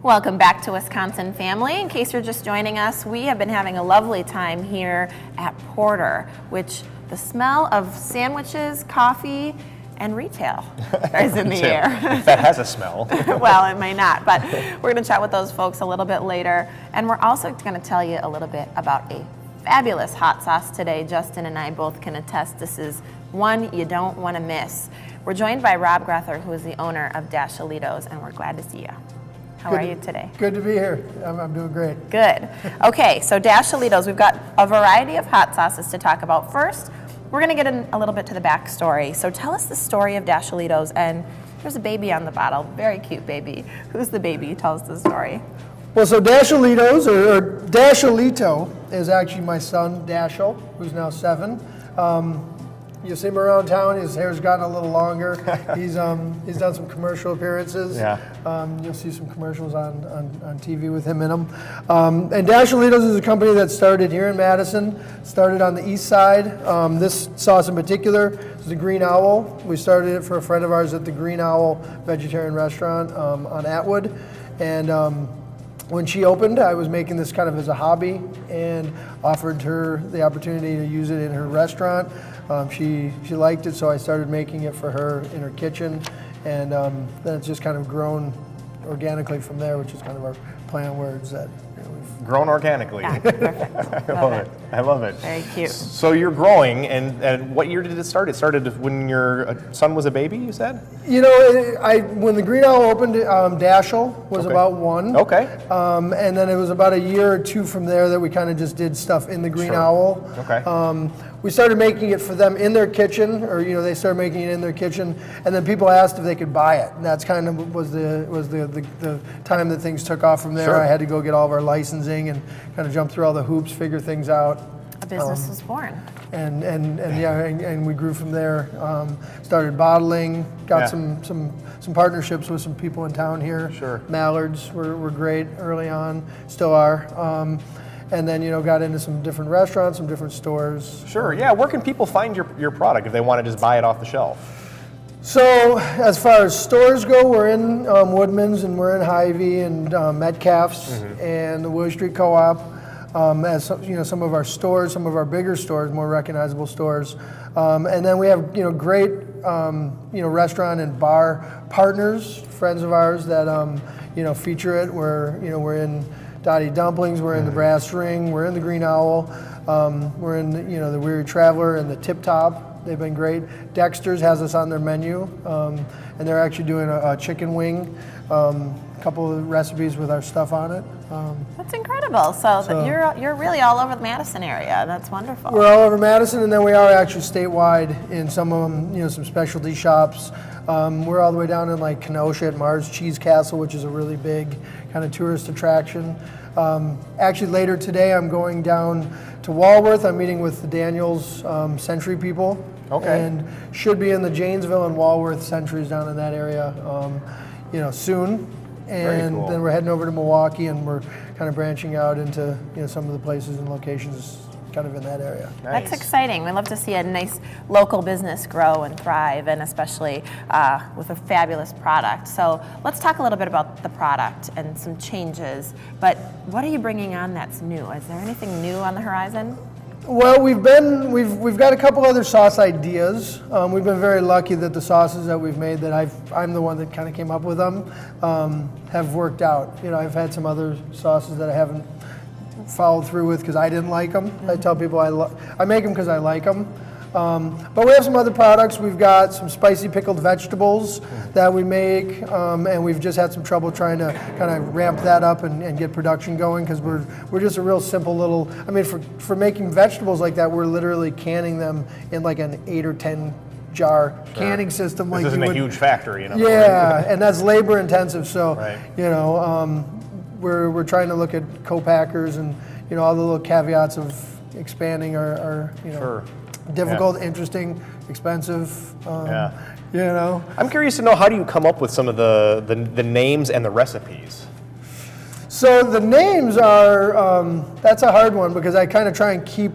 Welcome back to Wisconsin Family. In case you're just joining us, we have been having a lovely time here at Porter, which the smell of sandwiches, coffee, and retail is in the air. That has a smell. Well, it may not, but we're going to chat with those folks a little bit later. And we're also going to tell you a little bit about a fabulous hot sauce today. Justin and I both can attest this is one you don't want to miss. We're joined by Rob Grether, who is the owner of Dashelitos, and we're glad to see you. How are you today? Good to be here. I'm doing great. Good. Okay, so Dashelitos, we've got a variety of hot sauces to talk about. First, we're going to get in a little bit to the backstory. So tell us the story of Dashelitos, and there's a baby on the bottle, very cute baby. Who's the baby? Tell us the story. Well, so Dashelitos, or Dashelito, is actually my son, Dashel, who's now 7. You see him around town. His hair's gotten a little longer. He's done some commercial appearances. Yeah. You'll see some commercials on TV with him in them. And Dashelitos is a company that started here in Madison. Started on the east side. This sauce in particular is the Green Owl. We started it for a friend of ours at the Green Owl Vegetarian Restaurant on Atwood, and when she opened, I was making this kind of as a hobby and offered her the opportunity to use it in her restaurant. She liked it, so I started making it for her in her kitchen, and then it's just kind of grown organically from there, which is kind of our play on words that we've grown organically. Yeah, perfect. I love it. Very cute. So you're growing, and what year did it start? It started when your son was a baby, you said? You know, when the Green Owl opened, Dashel was about 1. Okay. And then it was about a year or 2 from there that we kind of just did stuff in the Green Owl. Okay. We started making it for them in their kitchen, or they started making it in their kitchen, and then people asked if they could buy it. And that's kind of was the time that things took off from there. Sure. I had to go get all of our licensing and kind of jump through all the hoops, figure things out. A business was born. And we grew from there. Started bottling, got some partnerships with some people in town here. Sure. Mallards were great early on, still are. And then got into some different restaurants, some different stores. Sure. Yeah. Where can people find your product if they want to just buy it off the shelf? So as far as stores go, we're in Woodman's, and we're in Hy-Vee and Metcalf's and the Willow Street Co-op. As some of our stores, some of our bigger stores, more recognizable stores, and then we have great restaurant and bar partners, friends of ours that feature it. We're in Dottie Dumplings, we're in the Brass Ring, we're in the Green Owl, we're in the Weary Traveler and the Tip Top. They've been great. Dexter's has us on their menu, and they're actually doing a chicken wing, a couple of recipes with our stuff on it. That's incredible. So you're really all over the Madison area. That's wonderful. We're all over Madison, and then we are actually statewide in some of them, some specialty shops. We're all the way down in like Kenosha at Mars Cheese Castle, which is a really big kind of tourist attraction. Actually, later today, I'm going down to Walworth. I'm meeting with the Daniels Century people. Okay. And should be in the Janesville and Walworth Centuries down in that area, soon. And cool. Then we're heading over to Milwaukee, and we're kind of branching out into some of the places and locations kind of in that area. Nice. That's exciting. We love to see a nice local business grow and thrive, and especially with a fabulous product. So let's talk a little bit about the product and some changes. But what are you bringing on that's new? Is there anything new on the horizon? Well, we've got a couple other sauce ideas. We've been very lucky that the sauces that we've made that I'm the one that kind of came up with them have worked out. I've had some other sauces that I haven't followed through with because I didn't like them. I tell people I make them because I like them. But we have some other products. We've got some spicy pickled vegetables that we make, and we've just had some trouble trying to kind of ramp that up and get production going because we're just a real simple little. I mean, for making vegetables like that, we're literally canning them in like an 8 or 10 jar canning system. This isn't a huge factory, Yeah, and that's labor intensive. So right. We're trying to look at co-packers and all the little caveats of expanding our Sure. difficult, interesting, expensive. I'm curious to know, how do you come up with some of the names and the recipes? So the names are that's a hard one because I kind of try and keep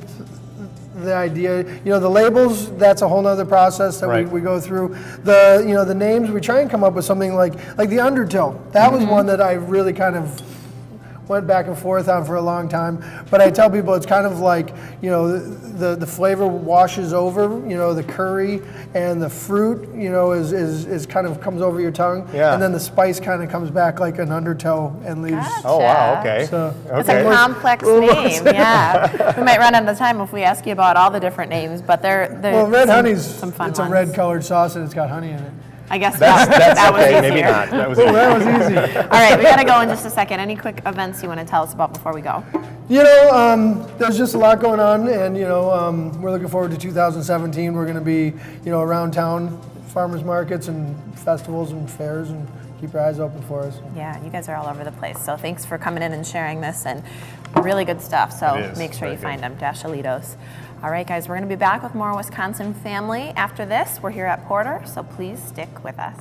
the idea. The labels, that's a whole nother process that Right. we go through. The names, we try and come up with something like the Undertow. That was one that I really kind of went back and forth on for a long time. But I tell people it's kind of like, the flavor washes over, the curry and the fruit, is kind of comes over your tongue. Yeah. And then the spice kind of comes back like an undertow and leaves. Gotcha. Oh, wow, okay. So- It's a complex name, yeah. We might run out of time if we ask you about all the different names, but they're Well, red honey's, some fun it's ones. a red colored sauce and it's got honey in it. I guess That's that was okay, easier. maybe not. That was Oh, that was easy. All right, we got to go in just a second. Any quick events you want to tell us about before we go? There's just a lot going on, and we're looking forward to 2017. We're going to be, around town, farmers markets and festivals and fairs, and keep your eyes open for us. Yeah, you guys are all over the place. So thanks for coming in and sharing this, and really good stuff. So It is. make sure you Very find them, Dashelitos. All right, guys, we're going to be back with more Wisconsin Family after this. We're here at Porter, so please stick with us.